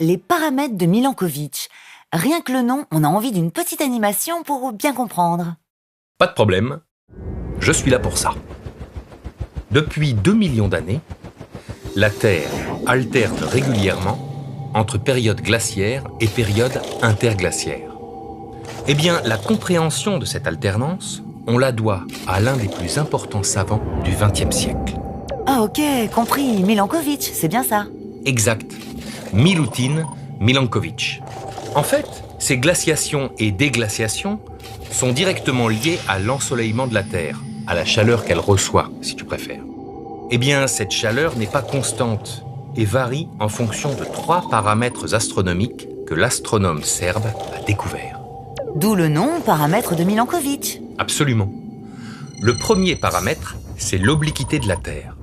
les paramètres de Milankovitch. Rien que le nom, on a envie d'une petite animation pour bien comprendre. Pas de problème, je suis là pour ça. Depuis 2 millions d'années, la Terre alterne régulièrement entre périodes glaciaires et périodes interglaciaires. Eh bien, la compréhension de cette alternance, on la doit à l'un des plus importants savants du XXe siècle. Ah ok, compris, Milankovitch, c'est bien ça. Exact, Milutin Milankovitch. En fait, ces glaciations et déglaciations sont directement liées à l'ensoleillement de la Terre, à la chaleur qu'elle reçoit, si tu préfères. Eh bien, cette chaleur n'est pas constante et varie en fonction de 3 paramètres astronomiques que l'astronome serbe a découverts. D'où le nom paramètre de Milankovitch. Absolument. Le premier paramètre, c'est l'obliquité de la Terre.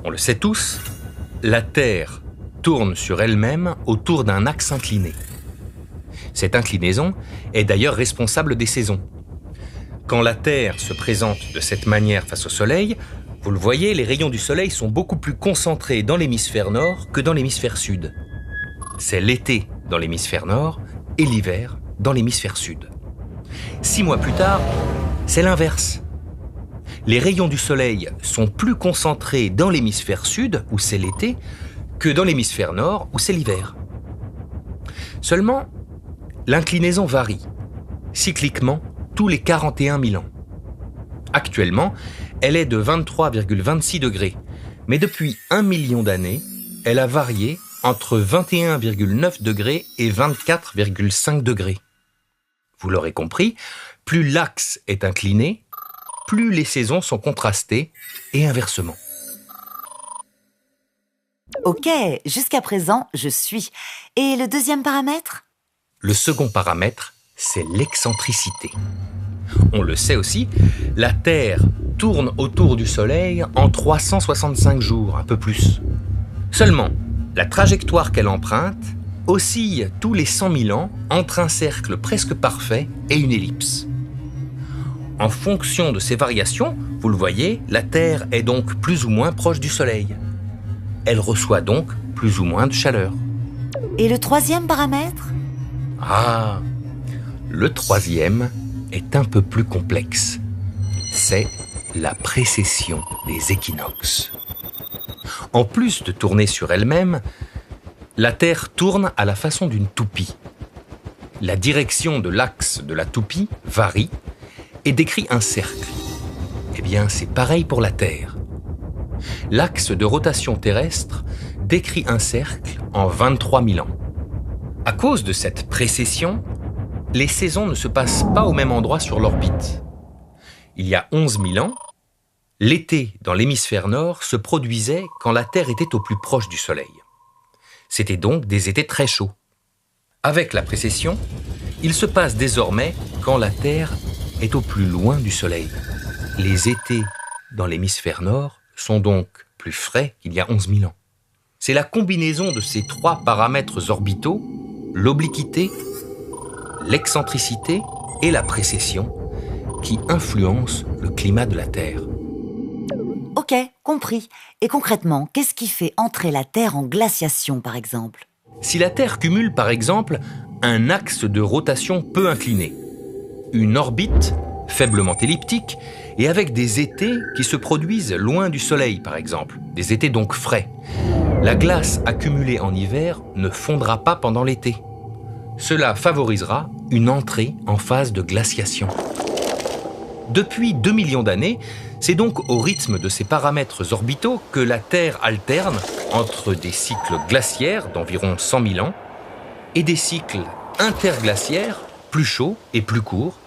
On le sait tous, la Terre tourne sur elle-même autour d'un axe incliné. Cette inclinaison est d'ailleurs responsable des saisons. Quand la Terre se présente de cette manière face au Soleil, vous le voyez, les rayons du Soleil sont beaucoup plus concentrés dans l'hémisphère nord que dans l'hémisphère sud. C'est l'été dans l'hémisphère nord et l'hiver dans l'hémisphère sud. 6 mois plus tard, c'est l'inverse. Les rayons du Soleil sont plus concentrés dans l'hémisphère sud, où c'est l'été, que dans l'hémisphère nord, où c'est l'hiver. Seulement, l'inclinaison varie, cycliquement, tous les 41 000 ans. Actuellement, elle est de 23,26 degrés, mais depuis 1 million d'années, elle a varié entre 21,9 degrés et 24,5 degrés. Vous l'aurez compris, plus l'axe est incliné, plus les saisons sont contrastées et inversement. Ok, jusqu'à présent, je suis. Et le deuxième paramètre ? Le second paramètre, c'est l'excentricité. On le sait aussi, la Terre tourne autour du Soleil en 365 jours, un peu plus. Seulement, la trajectoire qu'elle emprunte oscille tous les 100 000 ans entre un cercle presque parfait et une ellipse. En fonction de ces variations, vous le voyez, la Terre est donc plus ou moins proche du Soleil. Elle reçoit donc plus ou moins de chaleur. Et le troisième paramètre ? Ah, le troisième est un peu plus complexe. C'est la précession des équinoxes. En plus de tourner sur elle-même, la Terre tourne à la façon d'une toupie. La direction de l'axe de la toupie varie et décrit un cercle. Eh bien, c'est pareil pour la Terre. L'axe de rotation terrestre décrit un cercle en 23 000 ans. À cause de cette précession, les saisons ne se passent pas au même endroit sur l'orbite. Il y a 11 000 ans, l'été dans l'hémisphère nord se produisait quand la Terre était au plus proche du Soleil. C'était donc des étés très chauds. Avec la précession, il se passe désormais quand la Terre est au plus loin du Soleil. Les étés dans l'hémisphère nord sont donc plus frais qu'il y a 11 000 ans. C'est la combinaison de ces 3 paramètres orbitaux, l'obliquité, l'excentricité et la précession, qui influencent le climat de la Terre. Ok, compris. Et concrètement, qu'est-ce qui fait entrer la Terre en glaciation, par exemple ? Si la Terre cumule, par exemple, un axe de rotation peu incliné, une orbite faiblement elliptique et avec des étés qui se produisent loin du Soleil, par exemple, des étés donc frais, la glace accumulée en hiver ne fondra pas pendant l'été. Cela favorisera une entrée en phase de glaciation. Depuis 2 millions d'années, c'est donc au rythme de ces paramètres orbitaux que la Terre alterne entre des cycles glaciaires d'environ 100 000 ans et des cycles interglaciaires plus chauds et plus courts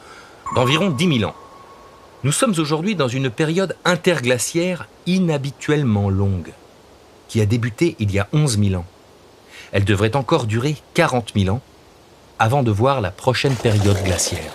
d'environ 10 000 ans. Nous sommes aujourd'hui dans une période interglaciaire inhabituellement longue, qui a débuté il y a 11 000 ans. Elle devrait encore durer 40 000 ans avant de voir la prochaine période glaciaire.